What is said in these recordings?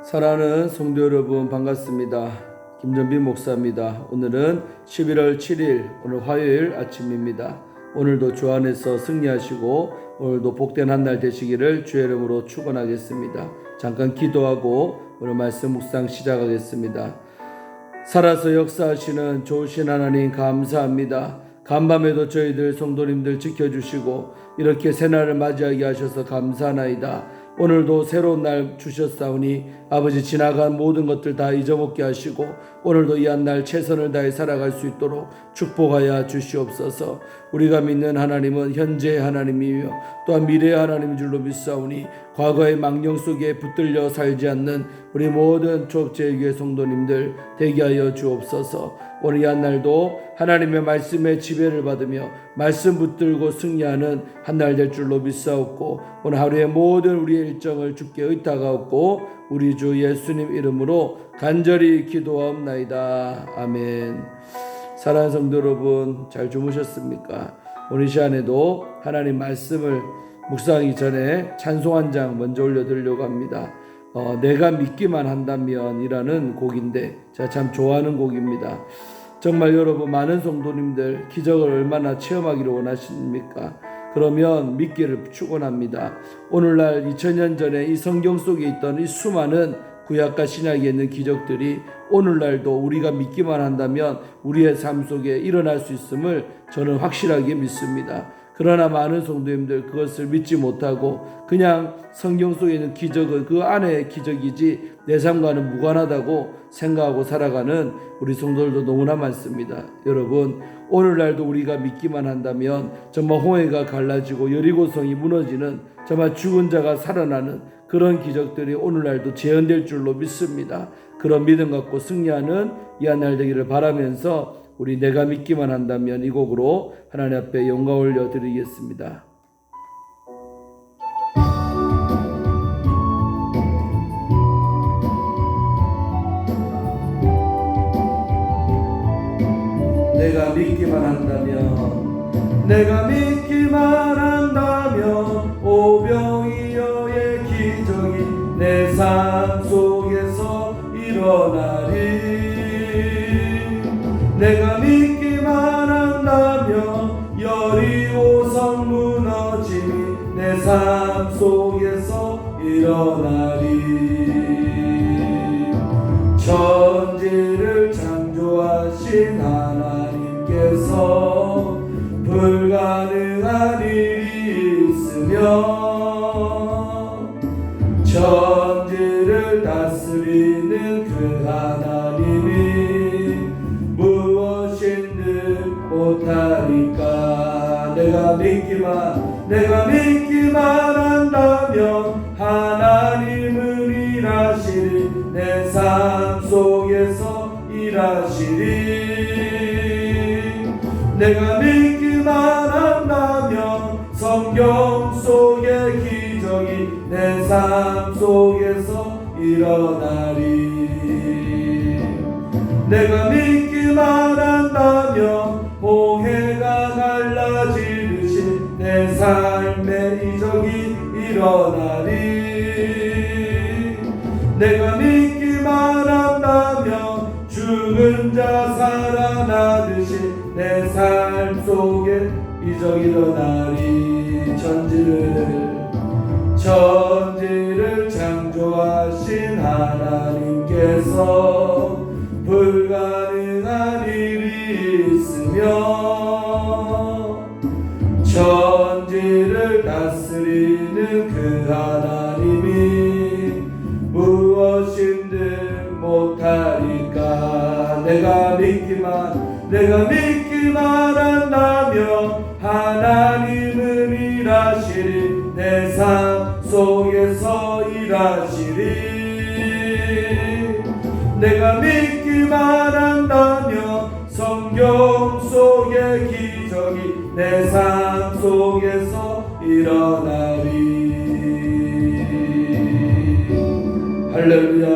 사랑하는 성도 여러분, 반갑습니다. 김전빈 목사입니다. 오늘은 11월 7일 오늘 화요일 아침입니다. 오늘도 주 안에서 승리하시고 오늘도 복된 한 날 되시기를 주의 이름으로 축원하겠습니다. 잠깐 기도하고 오늘 말씀 묵상 시작하겠습니다. 살아서 역사하시는 좋으신 하나님 감사합니다. 간밤에도 저희들 성도님들 지켜주시고 이렇게 새날을 맞이하게 하셔서 감사하나이다. 오늘도 새로운 날 주셨사오니 아버지, 지나간 모든 것들 다 잊어먹게 하시고 오늘도 이 한 날 최선을 다해 살아갈 수 있도록 축복하여 주시옵소서. 우리가 믿는 하나님은 현재의 하나님이며 또한 미래의 하나님인 줄로 믿사오니 과거의 망령 속에 붙들려 살지 않는 우리 모든 조업제일교회 성도님들 되게 하여 주옵소서. 오늘 이 한 날도 하나님의 말씀에 지배를 받으며 말씀 붙들고 승리하는 한 날 될 줄로 믿사옵고 오늘 하루의 모든 우리의 일정을 주께 의탁하옵고 우리 주 예수님 이름으로 간절히 기도하옵나이다. 아멘. 사랑하는 성도 여러분, 잘 주무셨습니까? 오늘 이 시간에도 하나님 말씀을 묵상하기 전에 찬송 한 장 먼저 올려드리려고 합니다. 내가 믿기만 한다면 이라는 곡인데 제가 참 좋아하는 곡입니다. 정말 여러분, 많은 성도님들 기적을 얼마나 체험하기를 원하십니까? 그러면 믿기를 축원합니다. 오늘날 2000년 전에 이 성경 속에 있던 이 수많은 구약과 신약에 있는 기적들이 오늘날도 우리가 믿기만 한다면 우리의 삶 속에 일어날 수 있음을 저는 확실하게 믿습니다. 그러나 많은 성도님들 그것을 믿지 못하고 그냥 성경 속에 있는 기적은 그 안의 기적이지 내 삶과는 무관하다고 생각하고 살아가는 우리 성도들도 너무나 많습니다. 여러분, 오늘날도 우리가 믿기만 한다면 정말 홍해가 갈라지고 여리고성이 무너지는, 정말 죽은 자가 살아나는 그런 기적들이 오늘날도 재현될 줄로 믿습니다. 그런 믿음 갖고 승리하는 이 한 날 되기를 바라면서 우리 내가 믿기만 한다면 이 곡으로 하나님 앞에 영광 올려드리겠습니다. 내가 믿기만 한다면, 내가 믿기만 한다면 오병이어의 기적이 내 삶 속에서 일어나리. 내가 믿기만 한다면 여리고성 무너짐이 내 삶 속에서 일어나리. 천지를 창조하신 하나님께서 불가능한 일이 있으며 천지를 다스리는 그 하나님이 무엇인들 못하니까. 내가 믿기만 한다면 하나님은 일하시리. 내 삶 속에서 일하시리. 내가 믿기만 한다면 성경 속의 기적이 내 삶 속에서 일어나리. 내가 믿기만 한다면 홍해가 갈라지듯이 내 삶의 이적이 일어나리. 내가 믿기만 한다면 죽은 자 살아나듯이 내 삶 속에 이적이 일어나리. 천지를 창조하신 하나님께서 불가능한 일이 있으며 천지를 다스리는 그 하나님이 무엇인들 못하니까. 내가 믿기만 한다면 하나님은 일하시리. 내 삶 속에서 일하시리. 내가 믿기만 한다면 성경 속의 기적이 내 삶 속에서 일어나리. 할렐루야.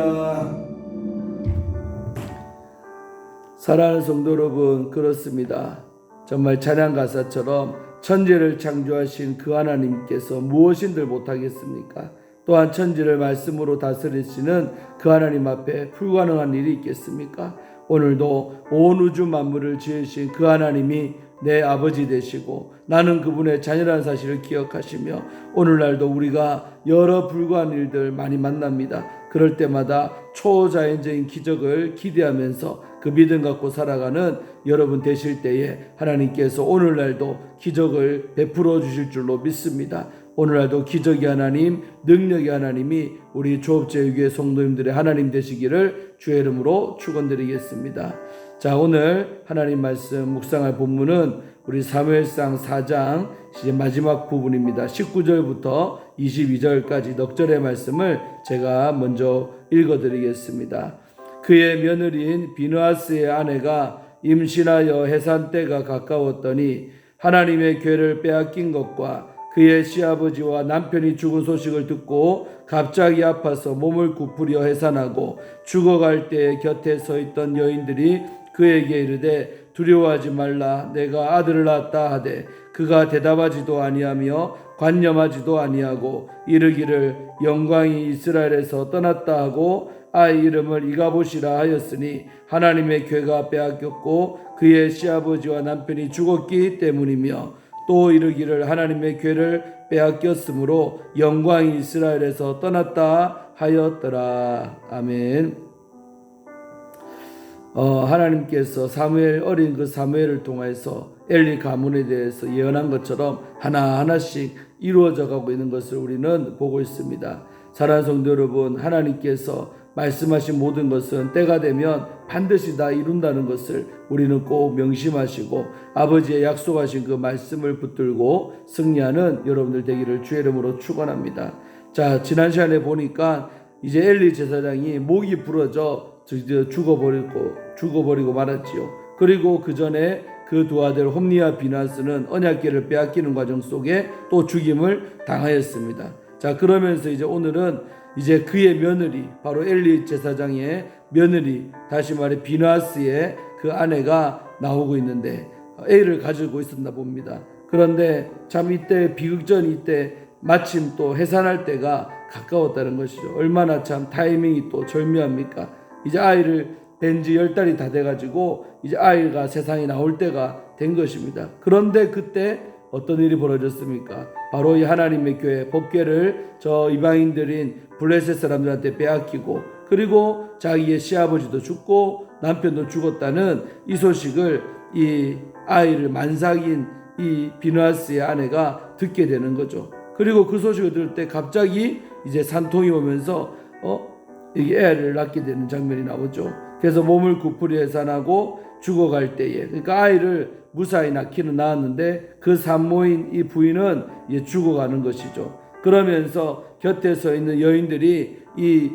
사랑하는 성도 여러분, 그렇습니다. 정말 찬양 가사처럼 천지를 창조하신 그 하나님께서 무엇인들 못하겠습니까? 또한 천지를 말씀으로 다스리시는 그 하나님 앞에 불가능한 일이 있겠습니까? 오늘도 온 우주 만물을 지으신 그 하나님이 내 아버지 되시고 나는 그분의 자녀라는 사실을 기억하시며 오늘날도 우리가 여러 불가한 일들 많이 만납니다. 그럴 때마다 초자연적인 기적을 기대하면서 그 믿음 갖고 살아가는 여러분 되실 때에 하나님께서 오늘날도 기적을 베풀어 주실 줄로 믿습니다. 오늘날도 기적의 하나님, 능력의 하나님이 우리 조업제육의 성도님들의 하나님 되시기를 주의 이름으로 축원드리겠습니다. 자, 오늘 하나님 말씀 묵상할 본문은 우리 사무엘상 4장 이제 마지막 부분입니다. 19절부터 22절까지 넉 절의 말씀을 제가 먼저 읽어드리겠습니다. 그의 며느리인 비느하스의 아내가 임신하여 해산 때가 가까웠더니 하나님의 궤를 빼앗긴 것과 그의 시아버지와 남편이 죽은 소식을 듣고 갑자기 아파서 몸을 굽으려 해산하고 죽어갈 때에 곁에 서 있던 여인들이 그에게 이르되 두려워하지 말라 내가 아들을 낳았다 하되 그가 대답하지도 아니하며 관념하지도 아니하고 이르기를 영광이 이스라엘에서 떠났다 하고 아이 이름을 이가봇이라 하였으니 하나님의 궤가 빼앗겼고 그의 시아버지와 남편이 죽었기 때문이며 또 이르기를 하나님의 궤를 빼앗겼으므로 영광이 이스라엘에서 떠났다 하였더라. 아멘. 하나님께서 사무엘 어린 그 사무엘을 통해서 엘리 가문에 대해서 예언한 것처럼 하나하나씩 이루어져 가고 있는 것을 우리는 보고 있습니다. 사랑하는 성도 여러분, 하나님께서 말씀하신 모든 것은 때가 되면 반드시 다 이룬다는 것을 우리는 꼭 명심하시고 아버지의 약속하신 그 말씀을 붙들고 승리하는 여러분들 되기를 주의 이름으로 축원합니다. 자, 지난 시간에 보니까 이제 엘리 제사장이 목이 부러져 죽어버리고 말았지요. 그리고 그 전에 그 두 아들 홈니와 비나스는 언약궤를 빼앗기는 과정 속에 또 죽임을 당하였습니다. 자, 그러면서 이제 오늘은 이제 그의 며느리, 바로 엘리 제사장의 며느리, 다시 말해 비나스의 그 아내가 나오고 있는데 애를 가지고 있었나 봅니다. 그런데 참 이때 비극전 이때 마침 또 해산할 때가 가까웠다는 것이죠. 얼마나 참 타이밍이 또 절묘합니까? 이제 아이를 뵌 지 10달이 다 돼가지고 이제 아이가 세상에 나올 때가 된 것입니다. 그런데 그때 어떤 일이 벌어졌습니까? 바로 이 하나님의 교회 법궤를 저 이방인들인 블레셋 사람들한테 빼앗기고 그리고 자기의 시아버지도 죽고 남편도 죽었다는 이 소식을 이 아이를 만삭인 이 비느하스의 아내가 듣게 되는 거죠. 그리고 그 소식을 들을 때 갑자기 이제 산통이 오면서 이게 애를 낳게 되는 장면이 나오죠. 그래서 몸을 굽으려 해산하고 죽어갈 때에, 그러니까 아이를 무사히 낳기는 낳았는데 그 산모인 이 부인은 이제 죽어가는 것이죠. 그러면서 곁에 서 있는 여인들이 이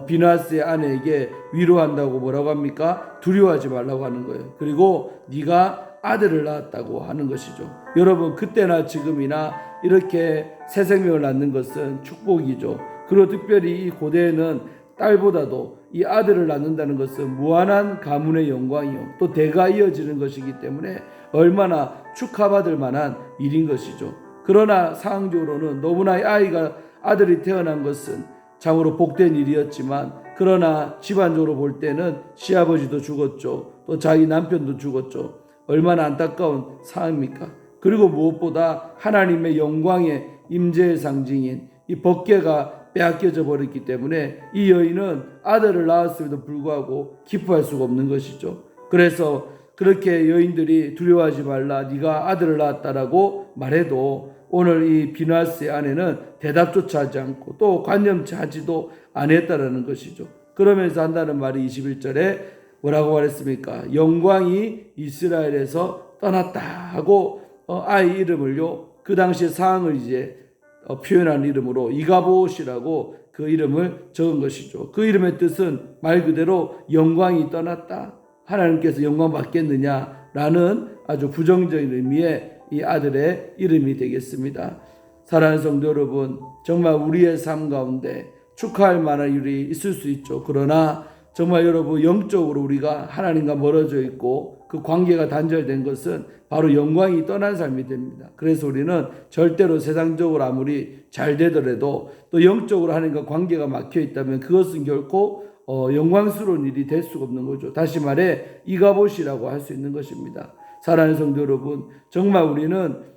비느하스의 아내에게 위로한다고 뭐라고 합니까? 두려워하지 말라고 하는 거예요. 그리고 네가 아들을 낳았다고 하는 것이죠. 여러분, 그때나 지금이나 이렇게 새 생명을 낳는 것은 축복이죠. 그리고 특별히 이 고대에는 딸보다도 이 아들을 낳는다는 것은 무한한 가문의 영광이요 또 대가 이어지는 것이기 때문에 얼마나 축하받을 만한 일인 것이죠. 그러나 상황적으로는 너무나 아이가 아들이 태어난 것은 참으로 복된 일이었지만 그러나 집안적으로 볼 때는 시아버지도 죽었죠. 또 자기 남편도 죽었죠. 얼마나 안타까운 상황입니까? 그리고 무엇보다 하나님의 영광의 임재의 상징인 이 법궤가 빼앗겨져 버렸기 때문에 이 여인은 아들을 낳았음에도 불구하고 기뻐할 수가 없는 것이죠. 그래서 그렇게 여인들이 두려워하지 말라 네가 아들을 낳았다라고 말해도 오늘 이 비느하스의 아내는 대답조차 하지 않고 또 관념치 하지도 않았다라는 것이죠. 그러면서 한다는 말이 21절에 뭐라고 말했습니까? 영광이 이스라엘에서 떠났다 하고 아이 이름을요 그 당시의 상황을 이제 표현한 이름으로 이가봇이라고 그 이름을 적은 것이죠. 그 이름의 뜻은 말 그대로 영광이 떠났다. 하나님께서 영광 받겠느냐라는 아주 부정적인 의미의 이 아들의 이름이 되겠습니다. 사랑하는 성도 여러분, 정말 우리의 삶 가운데 축하할 만한 일이 있을 수 있죠. 그러나 정말 여러분 영적으로 우리가 하나님과 멀어져 있고 그 관계가 단절된 것은 바로 영광이 떠난 삶이 됩니다. 그래서 우리는 절대로 세상적으로 아무리 잘 되더라도 또 영적으로 하나님과 관계가 막혀 있다면 그것은 결코 영광스러운 일이 될 수가 없는 거죠. 다시 말해 이가봇이라고 할 수 있는 것입니다. 사랑하는 성도 여러분, 정말 우리는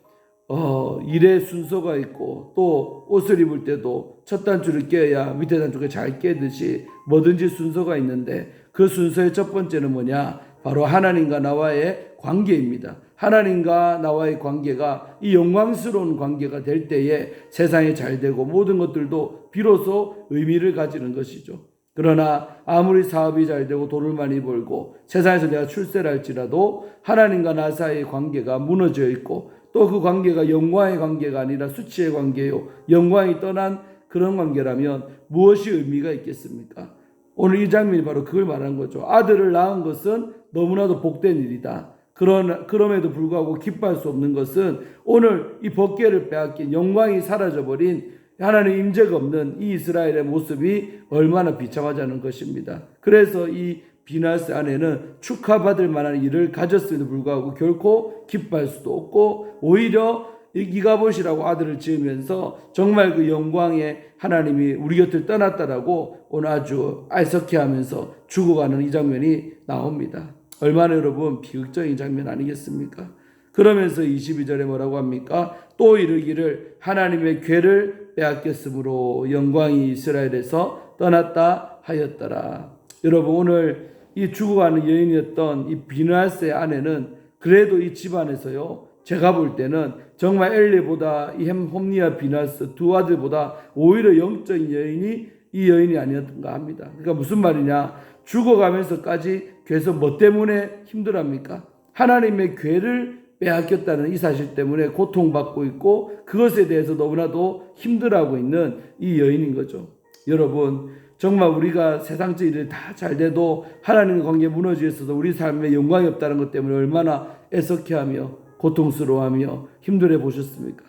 일의 순서가 있고 또 옷을 입을 때도 첫 단추를 껴야 밑에 단추가 잘 깨듯이 뭐든지 순서가 있는데 그 순서의 첫 번째는 뭐냐? 바로 하나님과 나와의 관계입니다. 하나님과 나와의 관계가 이 영광스러운 관계가 될 때에 세상이 잘 되고 모든 것들도 비로소 의미를 가지는 것이죠. 그러나 아무리 사업이 잘 되고 돈을 많이 벌고 세상에서 내가 출세를 할지라도 하나님과 나 사이의 관계가 무너져 있고 또 그 관계가 영광의 관계가 아니라 수치의 관계요, 영광이 떠난 그런 관계라면 무엇이 의미가 있겠습니까? 오늘 이 장면이 바로 그걸 말하는 거죠. 아들을 낳은 것은 너무나도 복된 일이다. 그럼에도 불구하고 기뻐할 수 없는 것은 오늘 이 법궤를 빼앗긴 영광이 사라져버린 하나님의 임재가 없는 이 이스라엘의 모습이 얼마나 비참하자는 것입니다. 그래서 이 비나스 아내는 축하받을 만한 일을 가졌음에도 불구하고 결코 기뻐할 수도 없고 오히려 이가봇이라고 아들을 지으면서 정말 그 영광의 하나님이 우리 곁을 떠났다라고 오늘 아주 알석해하면서 죽어가는 이 장면이 나옵니다. 얼마나 여러분 비극적인 장면 아니겠습니까? 그러면서 22절에 뭐라고 합니까? 또 이르기를 하나님의 궤를 빼앗겼으므로 영광이 이스라엘에서 떠났다 하였더라. 여러분 오늘 이 죽어가는 여인이었던 이 비나스의 아내는 그래도 이 집안에서요, 제가 볼 때는 정말 엘리보다 이 홈니와 비나스 두 아들보다 오히려 영적인 여인이 이 여인이 아니었던가 합니다. 그러니까 무슨 말이냐? 죽어가면서까지 그래서 뭐 때문에 힘들합니까? 하나님의 궤를 빼앗겼다는 이 사실 때문에 고통받고 있고 그것에 대해서 너무나도 힘들어하고 있는 이 여인인 거죠. 여러분 정말 우리가 세상적 일이 다 잘 돼도 하나님의 관계에 무너져 있어서 우리 삶에 영광이 없다는 것 때문에 얼마나 애석해하며 고통스러워하며 힘들어 보셨습니까?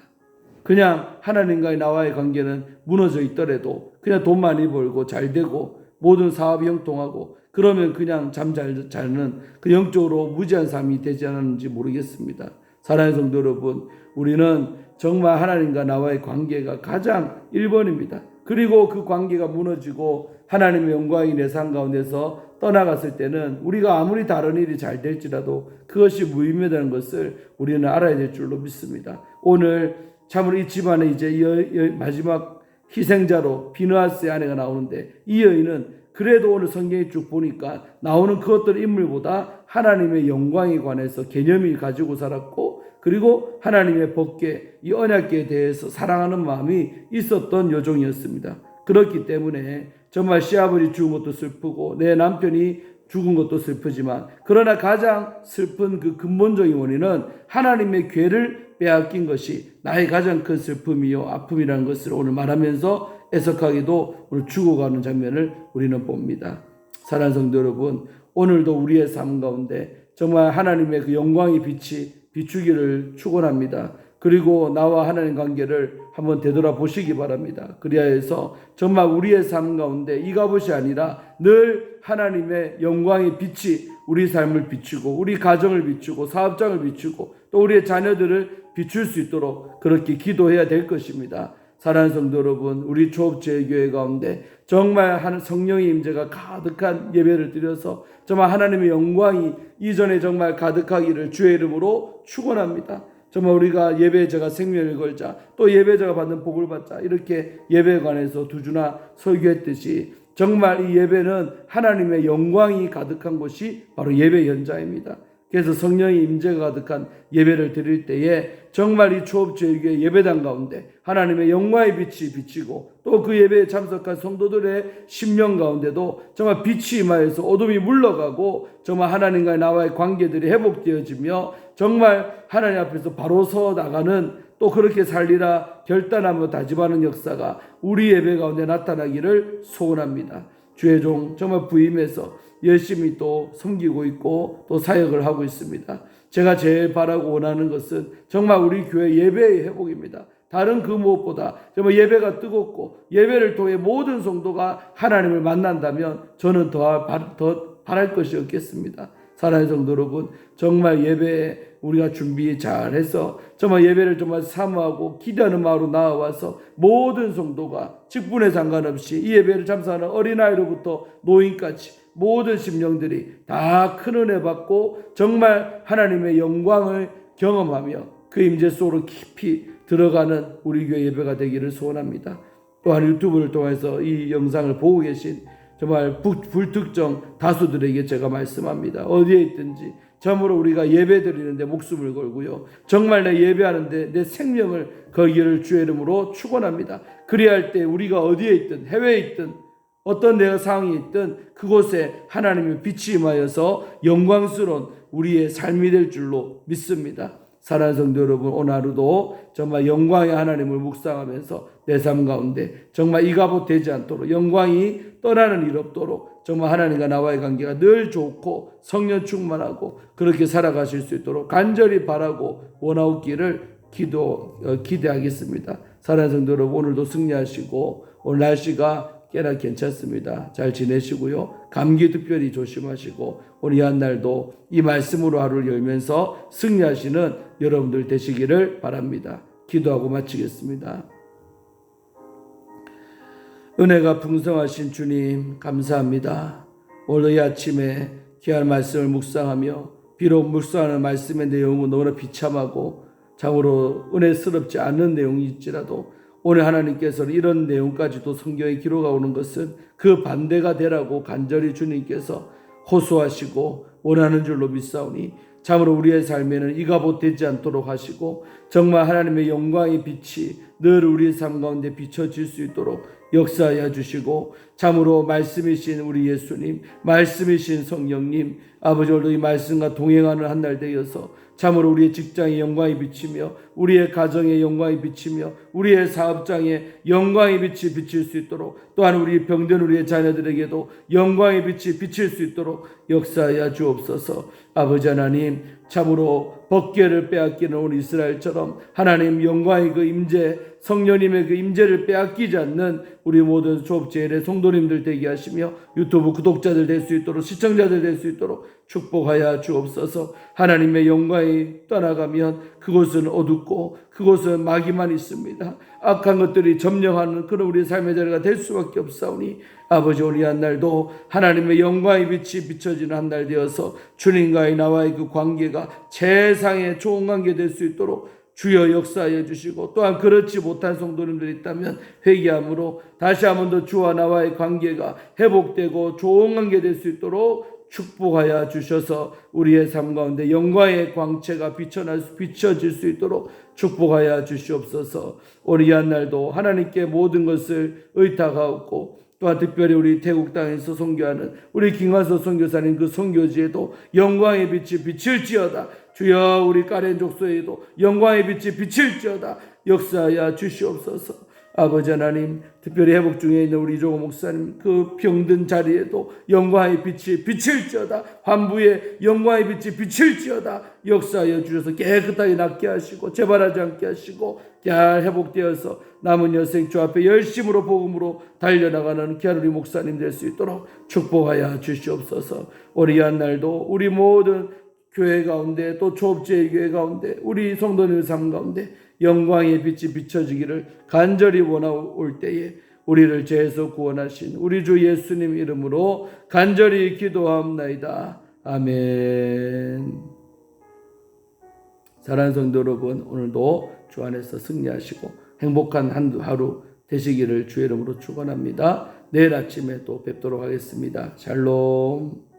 그냥 하나님과의 나와의 관계는 무너져 있더라도 그냥 돈 많이 벌고 잘 되고 모든 사업이 형통하고 그러면 그냥 잠 잘 자는 그 영적으로 무지한 삶이 되지 않았는지 모르겠습니다. 사랑하는 성도 여러분, 우리는 정말 하나님과 나와의 관계가 가장 1번입니다. 그리고 그 관계가 무너지고 하나님의 영광이 내 삶 가운데서 떠나갔을 때는 우리가 아무리 다른 일이 잘 될지라도 그것이 무의미하다는 것을 우리는 알아야 될 줄로 믿습니다. 오늘 참으로 이 집안에 이제 마지막 희생자로 비느하스의 아내가 나오는데 이 여인은 그래도 오늘 성경에 쭉 보니까 나오는 그것들 인물보다 하나님의 영광에 관해서 개념을 가지고 살았고 그리고 하나님의 법궤, 이 언약궤에 대해서 사랑하는 마음이 있었던 여종이었습니다. 그렇기 때문에 정말 시아버지 죽은 것도 슬프고 내 남편이 죽은 것도 슬프지만 그러나 가장 슬픈 그 근본적인 원인은 하나님의 궤를 빼앗긴 것이 나의 가장 큰 슬픔이요 아픔이라는 것을 오늘 말하면서 애석하게도 오늘 죽어가는 장면을 우리는 봅니다. 사랑하는 성도 여러분, 오늘도 우리의 삶 가운데 정말 하나님의 그 영광의 빛이 비추기를 축원합니다. 그리고 나와 하나님 관계를 한번 되돌아보시기 바랍니다. 그리하여서 정말 우리의 삶 가운데 이가봇이 아니라 늘 하나님의 영광의 빛이 우리 삶을 비추고 우리 가정을 비추고 사업장을 비추고 또 우리의 자녀들을 비출 수 있도록 그렇게 기도해야 될 것입니다. 사랑하는 성도 여러분, 우리 초업제교회 가운데 정말 성령의 임재가 가득한 예배를 드려서 정말 하나님의 영광이 이전에 정말 가득하기를 주의 이름으로 축원합니다. 정말 우리가 예배에 제가 생명을 걸자 또 예배자가 받는 복을 받자 이렇게 예배에 관해서 두 주나 설교했듯이 정말 이 예배는 하나님의 영광이 가득한 곳이 바로 예배 현장입니다. 그래서 성령의 임재가 가득한 예배를 드릴 때에 정말 이 초업제교회 예배당 가운데 하나님의 영광의 빛이 비치고 또 그 예배에 참석한 성도들의 심령 가운데도 정말 빛이 임하여서 어둠이 물러가고 정말 하나님과 나와의 관계들이 회복되어지며 정말 하나님 앞에서 바로 서 나가는 또 그렇게 살리라 결단하며 다짐하는 역사가 우리 예배 가운데 나타나기를 소원합니다. 주의 종 정말 부임해서 열심히 또 섬기고 있고 또 사역을 하고 있습니다. 제가 제일 바라고 원하는 것은 정말 우리 교회 예배의 회복입니다. 다른 그 무엇보다 정말 예배가 뜨겁고 예배를 통해 모든 성도가 하나님을 만난다면 저는 더 바랄 것이 없겠습니다. 사랑하는 성도 여러분, 정말 예배에 우리가 준비 잘해서 정말 예배를 정말 사모하고 기대하는 마음으로 나와서 모든 성도가 직분에 상관없이 이 예배를 참석하는 어린아이로부터 노인까지 모든 심령들이 다 큰 은혜 받고 정말 하나님의 영광을 경험하며 그 임재 속으로 깊이 들어가는 우리 교회 예배가 되기를 소원합니다. 또한 유튜브를 통해서 이 영상을 보고 계신 정말 불특정 다수들에게 제가 말씀합니다. 어디에 있든지 참으로 우리가 예배 드리는데 목숨을 걸고요, 정말 내 예배하는데 내 생명을 걸기를 주의 이름으로 축원합니다. 그래야 할 때 우리가 어디에 있든 해외에 있든 어떤 내 상황이 있든 그곳에 하나님의 빛이 임하여서 영광스러운 우리의 삶이 될 줄로 믿습니다. 사랑하는 성도 여러분, 오늘 하루도 정말 영광의 하나님을 묵상하면서 내 삶 가운데 정말 이가봇 되지 않도록, 영광이 떠나는 일 없도록 정말 하나님과 나와의 관계가 늘 좋고 성령 충만하고 그렇게 살아가실 수 있도록 간절히 바라고 원하옵기를 기대하겠습니다. 사랑하는 성도 여러분, 오늘도 승리하시고 오늘 날씨가 꽤나 괜찮습니다. 잘 지내시고요. 감기 특별히 조심하시고 오늘 이 한 날도 이 말씀으로 하루를 열면서 승리하시는 여러분들 되시기를 바랍니다. 기도하고 마치겠습니다. 은혜가 풍성하신 주님 감사합니다. 오늘 이 아침에 귀한 말씀을 묵상하며 비록 묵상하는 말씀의 내용은 너무나 비참하고 참으로 은혜스럽지 않은 내용일지라도 오늘 하나님께서는 이런 내용까지도 성경에 기록하고 오는 것은 그 반대가 되라고 간절히 주님께서 호소하시고 원하는 줄로 믿사오니 참으로 우리의 삶에는 이가봇 되지 않도록 하시고 정말 하나님의 영광의 빛이 늘 우리의 삶 가운데 비춰질 수 있도록 역사하여 주시고 참으로 말씀이신 우리 예수님, 말씀이신 성령님, 아버지 오늘도 이 말씀과 동행하는 한 날 되어서 참으로 우리의 직장에 영광이 비치며 우리의 가정에 영광이 비치며 우리의 사업장에 영광의 빛이 비칠 수 있도록 또한 우리 병든 우리의 자녀들에게도 영광의 빛이 비칠 수 있도록 역사하여 주옵소서. 아버지 하나님, 참으로 법궤를 빼앗기는 우리 이스라엘처럼 하나님 영광의 그 임재, 성령님의 그 임재를 빼앗기지 않는 우리 모든 조업제일의 성도님들 되게 하시며 유튜브 구독자들 될 수 있도록 시청자들 될 수 있도록 축복하여 주옵소서. 하나님의 영광이 떠나가면 그곳은 어둡고 그곳은 마귀만 있습니다. 악한 것들이 점령하는 그런 우리의 삶의 자리가 될 수밖에 없사오니 아버지 오늘 한 날도 하나님의 영광의 빛이 비춰지는 한 날 되어서 주님과의 나와의 그 관계가 최상의 좋은 관계 될 수 있도록 주여 역사하여 주시고 또한 그렇지 못한 성도님들이 있다면 회개함으로 다시 한 번 더 주와 나와의 관계가 회복되고 좋은 관계 될 수 있도록 축복하여 주셔서 우리의 삶 가운데 영광의 광채가 비춰질 수 있도록 축복하여 주시옵소서. 우리 한 날도 하나님께 모든 것을 의탁하옵고 또한 특별히 우리 태국 땅에서 선교하는 우리 김관서 선교사님 그 선교지에도 영광의 빛이 비칠지어다. 주여 우리 까렌 족속에도 영광의 빛이 비칠지어다. 역사하여 주시옵소서. 아버지 하나님, 특별히 회복 중에 있는 우리 조고 목사님 그 병든 자리에도 영광의 빛이 비칠지어다. 환부에 영광의 빛이 비칠지어다. 역사하여 주셔서 깨끗하게 낫게 하시고 재발하지 않게 하시고 잘 회복되어서 남은 여생 주 앞에 열심으로 복음으로 달려나가는 귀한 우리 목사님 될 수 있도록 축복하여 주시옵소서. 우리 한 날도 우리 모든 교회 가운데 또 조업제의 교회 가운데 우리 성도님의 삶 가운데 영광의 빛이 비춰지기를 간절히 원하올 때에 우리를 죄에서 구원하신 우리 주 예수님 이름으로 간절히 기도하옵나이다. 아멘. 사랑하는 성도 여러분, 오늘도 주 안에서 승리하시고 행복한 한 하루 되시기를 주의 이름으로 축원합니다. 내일 아침에 또 뵙도록 하겠습니다. 샬롬.